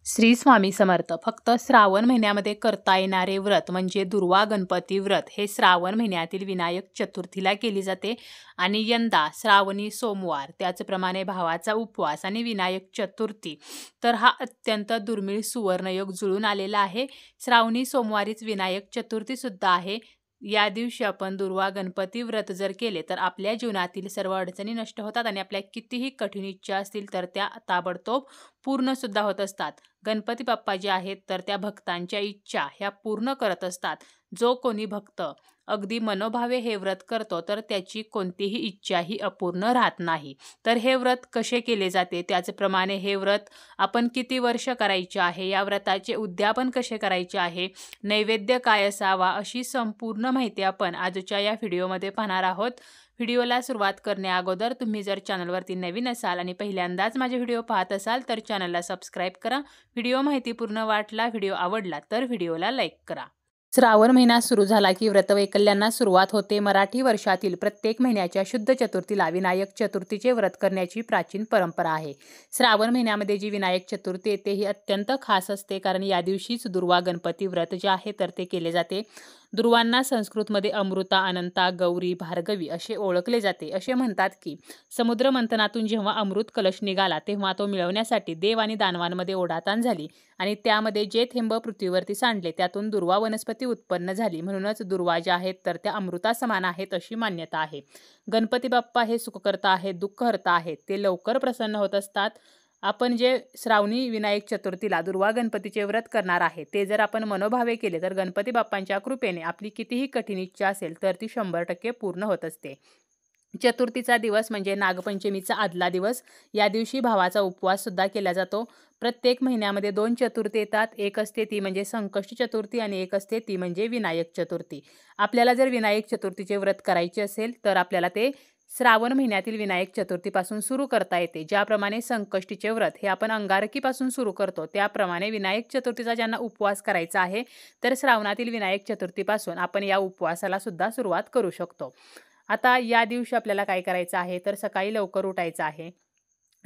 श्री स्वामी समर्थ. फक्त श्रावण महिन्यामध्ये करता येणारे व्रत म्हणजे दुर्वा गणपती व्रत हे श्रावण महिन्यातील विनायक चतुर्थीला केली जाते आणि यंदा श्रावणी सोमवार, त्याचप्रमाणे भावाचा उपवास आणि विनायक चतुर्थी, तर हा अत्यंत दुर्मिळ सुवर्णयोग जुळून आलेला आहे. श्रावणी सोमवारीच विनायक चतुर्थी सुद्धा आहे. या दिवशी आपण दुर्वा गणपती व्रत जर केले तर आपल्या जीवनातील सर्व अडचणी नष्ट होतात आणि आपल्या कितीही कठीण इच्छा असतील तर त्या ताबडतोब पूर्ण सुद्धा होत असतात. गणपती बाप्पा जे आहेत तर त्या भक्तांच्या इच्छा ह्या पूर्ण करत असतात. जो कोणी भक्त अगदी मनोभावे हे व्रत करतो तर त्याची कोणतीही इच्छाही अपूर्ण राहत नाही. तर हे व्रत कसे केले जाते, त्याचप्रमाणे हे व्रत आपण किती वर्ष करायचे आहे, या व्रताचे उद्यापन कसे करायचे आहे, नैवेद्य काय असावा, अशी संपूर्ण माहिती आपण आजच्या या व्हिडिओमध्ये पाहणार आहोत. व्हिडिओला सुरुवात करण्या अगोदर तुम्ही जर चॅनलवरती नवीन असाल आणि पहिल्यांदाच माझे व्हिडिओ पाहत असाल तर चॅनलला सबस्क्राईब करा. व्हिडिओ माहितीपूर्ण वाटला, व्हिडिओ आवडला तर व्हिडिओला लाईक करा. श्रावण महिना सुरू झाला की व्रतवैकल्यांना सुरुवात होते. मराठी वर्षातील प्रत्येक महिन्याच्या शुद्ध चतुर्थीला विनायक चतुर्थीचे व्रत करण्याची प्राचीन परंपरा आहे. श्रावण महिन्यामध्ये जी विनायक चतुर्थी येते ही अत्यंत खास असते, कारण या दिवशीच दुर्वा गणपती व्रत जे आहे तर ते केले जाते. दुर्वांना संस्कृतमध्ये अमृता, अनंता, गौरी, भार्गवी असे ओळखले जाते. असे म्हणतात की समुद्र मंथनातून जेव्हा अमृत कलश निघाला तेव्हा तो मिळवण्यासाठी देव आणि दानवांमध्ये ओढाताण झाली आणि त्यामध्ये जे थेंब पृथ्वीवरती सांडले त्यातून दुर्वा वनस्पती उत्पन्न झाली. म्हणूनच दुर्वा ज्या आहेत तर त्या अमृता समान आहेत अशी मान्यता आहे. गणपती बाप्पा हे सुखकर्ता आहेत, दुःखहर्ता आहेत. ते लवकर प्रसन्न होत असतात. आपण जे श्रावणी विनायक चतुर्थीला दुर्वा गणपतीचे व्रत करणार आहे ते जर आपण मनोभावे केले तर गणपती बाप्पांच्या कृपेने आपली कितीही कठीण इच्छा असेल तर ती 100% पूर्ण होत असते. चतुर्थीचा दिवस म्हणजे नागपंचमीचा आदला दिवस. या दिवशी भावाचा उपवास सुद्धा केला जातो. प्रत्येक महिन्यामध्ये 2 चतुर्थी येतात. एक असते ती म्हणजे संकष्टी चतुर्थी आणि एक असते ती म्हणजे विनायक चतुर्थी. आपल्याला जर विनायक चतुर्थीचे व्रत करायचे असेल तर आपल्याला ते श्रावण महिन्यातील विनायक चतुर्थीपासून सुरू करता येते. ज्याप्रमाणे संकष्टीचे व्रत हे आपण अंगारकीपासून सुरू करतो, त्याप्रमाणे विनायक चतुर्थीचा ज्यांना उपवास करायचा आहे तर श्रावणातील विनायक चतुर्थीपासून आपण या उपवासाला सुद्धा सुरुवात करू शकतो. आता या दिवशी आपल्याला काय करायचं आहे तर सकाळी लवकर उठायचं आहे,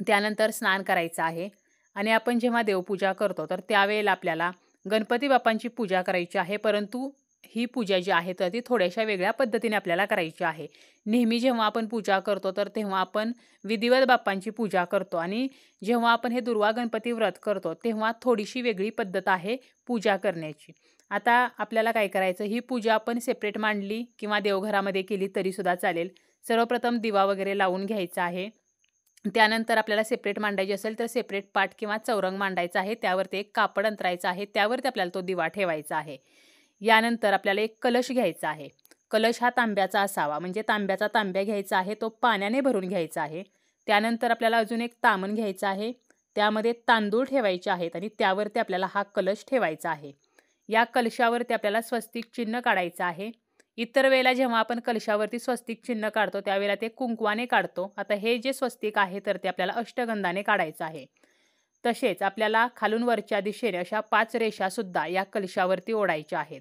त्यानंतर स्नान करायचं आहे आणि आपण जेव्हा देवपूजा करतो तर त्यावेळेला आपल्याला गणपती बाप्पांची पूजा करायची आहे. परंतु ही पूजा जी आहे तर ती थोड्याशा वेगळ्या पद्धतीने आपल्याला करायची आहे. नेहमी जेव्हा आपण पूजा करतो तर तेव्हा आपण विधिवत बाप्पांची पूजा करतो आणि जेव्हा आपण हे दुर्वा गणपती व्रत करतो तेव्हा थोडीशी वेगळी पद्धत आहे पूजा करण्याची. आता आपल्याला काय करायचं, ही पूजा आपण सेपरेट मांडली किंवा देवघरामध्ये केली तरीसुद्धा चालेल. सर्वप्रथम दिवा वगैरे लावून घ्यायचा आहे. त्यानंतर आपल्याला सेपरेट मांडायची असेल तर सेपरेट पाट किंवा चौरंग मांडायचा आहे. त्यावरती एक कापड अंतरायचं आहे, त्यावरती आपल्याला तो दिवा ठेवायचा आहे. यानंतर आपल्याला एक कलश घ्यायचा आहे. कलश हा तांब्याचा असावा, म्हणजे तांब्याचा तांब्या घ्यायचा आहे, तो पाण्याने भरून घ्यायचा आहे. त्यानंतर आपल्याला अजून एक तामण घ्यायचं आहे, त्यामध्ये तांदूळ ठेवायचे आहेत आणि त्यावरती आपल्याला हा कलश ठेवायचा आहे. या कलशावरती आपल्याला स्वस्तिक चिन्ह काढायचं आहे. इतर वेळेला जेव्हा आपण कलशावरती स्वस्तिक चिन्ह काढतो त्यावेळेला ते कुंकवाने काढतो. आता हे जे स्वस्तिक आहे तर ते आपल्याला अष्टगंधाने काढायचं आहे. तसेच आपल्याला खालून वरच्या दिशेने अशा 5 रेषासुद्धा या कलशावरती ओढायच्या आहेत.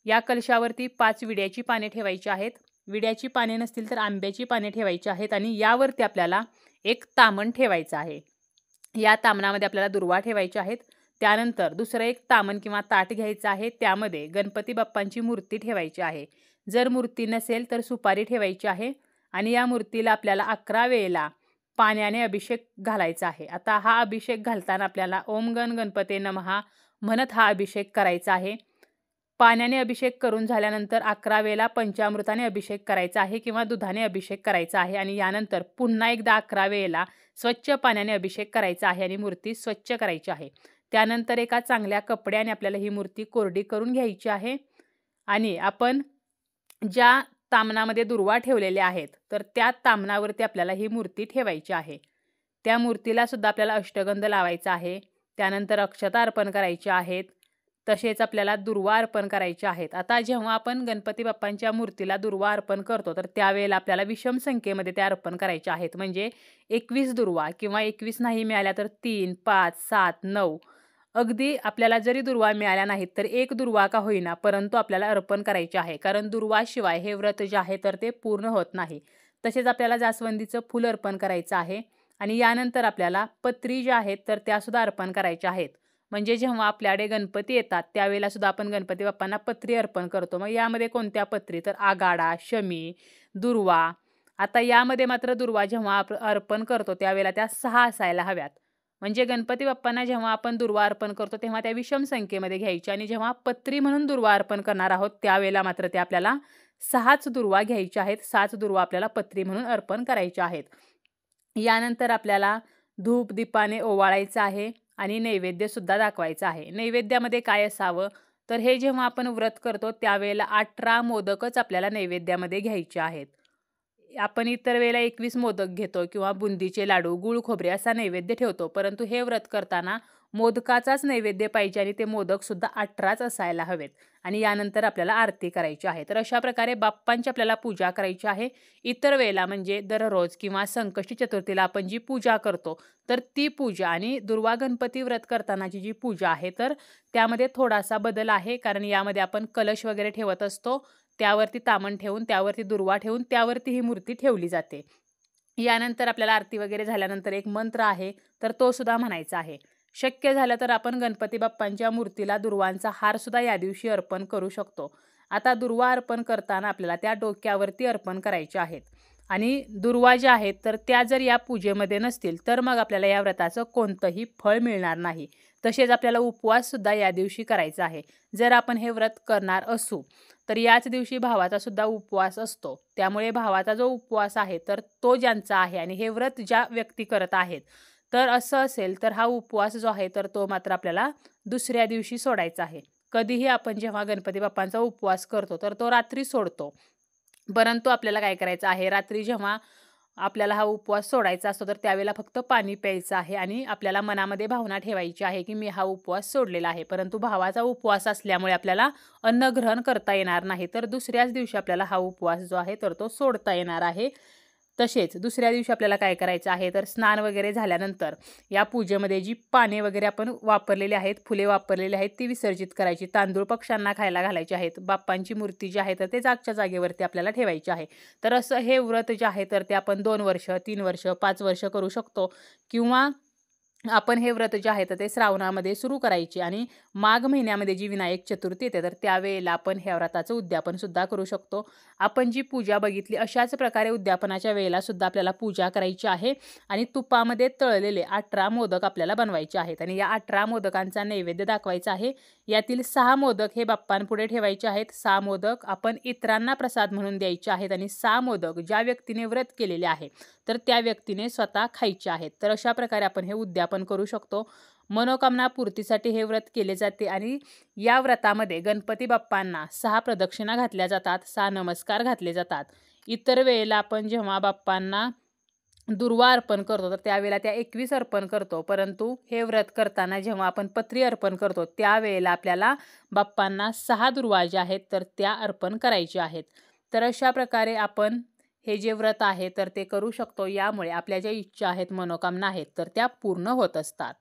या कलशावरती 5 विड्याची पाने ठेवायची आहेत. विड्याची पाने नसतील तर आंब्याची पाने ठेवायची आहेत आणि यावरती आपल्याला एक तामण ठेवायचं आहे. या तामणामध्ये आपल्याला दुर्वा ठेवायचे आहेत. त्यानंतर दुसरं एक तामण किंवा ताट घ्यायचं आहे, त्यामध्ये गणपती बाप्पांची मूर्ती ठेवायची आहे. जर मूर्ती नसेल तर सुपारी ठेवायची आहे आणि या मूर्तीला आपल्याला 11 वेळेला पाण्याने अभिषेक घालायचा आहे. आता हा अभिषेक घालताना आपल्याला ओम गण गणपते नमः म्हणत हा अभिषेक करायचा आहे. पाण्याने अभिषेक करून झाल्यानंतर 11 वेळेला पंचामृताने अभिषेक करायचा आहे किंवा दुधाने अभिषेक करायचा आहे आणि यानंतर पुन्हा एकदा 11 वेळेला स्वच्छ पाण्याने अभिषेक करायचा आहे आणि मूर्ती स्वच्छ करायची आहे. त्यानंतर एका चांगल्या कपड्याने आपल्याला ही मूर्ती कोरडी करून घ्यायची आहे आणि आपण ज्या तामणामध्ये दुर्वा ठेवलेल्या आहेत तर त्या तामणावरती आपल्याला ही मूर्ती ठेवायची आहे. त्या मूर्तीला सुद्धा आपल्याला अष्टगंध लावायचा आहे. त्यानंतर अक्षता अर्पण करायच्या आहेत. तसेच आपल्याला दुर्वा अर्पण करायचे आहेत. आता जेव्हा आपण गणपती बाप्पांच्या मूर्तीला दुर्वा अर्पण करतो तर त्यावेळेला आपल्याला विषम संख्येमध्ये त्या अर्पण करायच्या आहेत. म्हणजे 21 दुर्वा किंवा 21 नाही मिळाल्या तर 3, 5, 7, 9 अगदी आपल्याला जरी दुर्वा मिळाल्या नाहीत तर एक दुर्वा का होईना परंतु आपल्याला अर्पण करायचे आहे, कारण दुर्वाशिवाय हे व्रत जे आहे तर ते पूर्ण होत नाही. तसेच आपल्याला जास्वंदीचं फूल अर्पण करायचं आहे आणि यानंतर आपल्याला पत्री ज्या आहेत तर त्यासुद्धा अर्पण करायच्या आहेत. म्हणजे जेव्हा आपल्याकडे गणपती येतात त्यावेळेला सुद्धा आपण गणपती बाप्पांना पत्री अर्पण करतो. मग यामध्ये कोणत्या पत्री? तर आगाडा, शमी, दुर्वा. आता यामध्ये मात्र दुर्वा जेव्हा अर्पण करतो त्यावेळेला त्या 6 असायला हव्यात. म्हणजे गणपती बाप्पांना जेव्हा आपण दुर्वा अर्पण करतो तेव्हा त्या विषम संख्येमध्ये घ्यायच्या आणि जेव्हा पत्री म्हणून दुर्वा अर्पण करणार आहोत त्यावेळेला मात्र ते आपल्याला 6च दुर्वा घ्यायच्या आहेत. 6च दुर्वा आपल्याला पत्री म्हणून अर्पण करायच्या आहेत. यानंतर आपल्याला धूप दीपाने ओवाळायचं आहे आणि नैवेद्यसुद्धा दाखवायचा आहे. नैवेद्यामध्ये काय असावं? तर हे जेव्हा आपण व्रत करतो त्यावेळेला 18 मोदकच आपल्याला नैवेद्यामध्ये घ्यायचे आहेत. आपण इतर वेळेला 21 मोदक घेतो किंवा बुंदीचे लाडू, गूळ खोबरे असा नैवेद्य ठेवतो. परंतु हे व्रत करताना मोदकाचाच नैवेद्य पाहिजे आणि ते मोदकसुद्धा 18च असायला हवेत. आणि यानंतर आपल्याला आरती करायची आहे. तर अशा प्रकारे बाप्पांची आपल्याला पूजा करायची आहे. इतर वेळेला म्हणजे दररोज किंवा संकष्टी चतुर्थीला आपण जी पूजा करतो तर ती पूजा आणि दुर्वा गणपती व्रत करतानाची जी पूजा आहे तर त्यामध्ये थोडासा बदल आहे. कारण यामध्ये आपण कलश वगैरे ठेवत असतो. त्यावरती तामण ठेवून, त्यावरती दुर्वा ठेवून, त्यावरती ही मूर्ती ठेवली जाते. यानंतर आपल्याला आरती वगैरे झाल्यानंतर एक मंत्र आहे तर तो सुद्धा म्हणायचा आहे. शक्य झालं तर आपण गणपती बाप्पांच्या मूर्तीला दुर्वांचा हार सुद्धा या दिवशी अर्पण करू शकतो. आता दुर्वा अर्पण करताना आपल्याला त्या डोक्यावरती अर्पण करायच्या आहेत आणि दुर्वा ज्या आहेत तर त्या जर या पूजेमध्ये नसतील तर मग आपल्याला या व्रताचं कोणतंही फळ मिळणार नाही. तसेच आपल्याला उपवास सुद्धा या दिवशी करायचा आहे. जर आपण हे व्रत करणार असू तर याच दिवशी भावाचा सुद्धा उपवास असतो. त्यामुळे भावाचा जो उपवास आहे तर तो ज्यांचा आहे आणि हे व्रत ज्या व्यक्ती करत आहेत तर असं असेल तर हा उपवास जो आहे तर तो मात्र आपल्याला दुसऱ्या दिवशी सोडायचा आहे. कधीही आपण जेव्हा गणपती बाप्पांचा उपवास करतो तर तो रात्री सोडतो. परंतु आपल्याला काय करायचं आहे? रात्री जेव्हा आपल्याला हा उपवास सोडायचा असतो तर त्यावेळेला फक्त पाणी प्यायचं आहे आणि आपल्याला मनामध्ये भावना ठेवायची आहे की मी हा उपवास सोडलेला आहे. परंतु भावाचा उपवास असल्यामुळे आपल्याला अन्न ग्रहण करता येणार नाही. तर दुसऱ्याच दिवशी आपल्याला हा उपवास जो आहे तर तो सोडता येणार आहे. तसेच दुसऱ्या दिवशी आपल्याला काय करायचं आहे? तर स्नान वगैरे झाल्यानंतर या पूजेमध्ये जी पाने वगैरे आपण वापरलेली आहेत, फुले वापरलेली आहेत ती विसर्जित करायची. तांदूळ पक्ष्यांना खायला घालायचे आहेत. बाप्पांची मूर्ती जी आहे तर ते जागच्या जागेवरती आपल्याला ठेवायची आहे. तर असं हे व्रत जे आहे तर ते आपण 2 वर्ष, 3 वर्ष, 5 वर्ष करू शकतो किंवा आपण हे व्रत जे आहे तर ते श्रावणामध्ये सुरू करायचे आणि माघ महिन्यामध्ये जी विनायक चतुर्थी येते तर त्यावेळेला आपण ह्या व्रताचं उद्यापन सुद्धा करू शकतो. आपण जी पूजा बघितली अशाच प्रकारे उद्यापनाच्या वेळेला सुद्धा आपल्याला पूजा करायची आहे आणि तुपामध्ये तळलेले 18 मोदक आपल्याला बनवायचे आहेत आणि या 18 मोदकांचा नैवेद्य दाखवायचा आहे. यातील 6 मोदक हे बाप्पांपुढे ठेवायचे आहेत. 6 मोदक आपण इतरांना प्रसाद म्हणून द्यायचे आहेत आणि 6 मोदक ज्या व्यक्तीने व्रत केलेले आहे तर त्या व्यक्तीने स्वतः खायचे आहेत. तर अशा प्रकारे आपण हे उद्यापन करू शकतो. मनोकामना पूर्तीसाठी हे व्रत केले जाते आणि या व्रतामध्ये गणपती बाप्पांना 6 प्रदक्षिणा घातल्या जातात, 6 नमस्कार घातले जातात. इतर वेळेला आपण जेव्हा बाप्पांना दुर्वा अर्पण करतो तर त्यावेळेला त्या 21 अर्पण करतो. परंतु हे व्रत करताना जेव्हा आपण पत्री अर्पण करतो त्यावेळेला आपल्याला बाप्पांना 6 दुर्वा ज्या आहेत तर त्या अर्पण करायच्या आहेत. तर अशा प्रकारे आपण हे जे व्रत आहे तर ते करू शकतो. यामुळे आपल्या ज्या इच्छा आहेत, मनोकामना आहेत तर त्या पूर्ण होत असतात.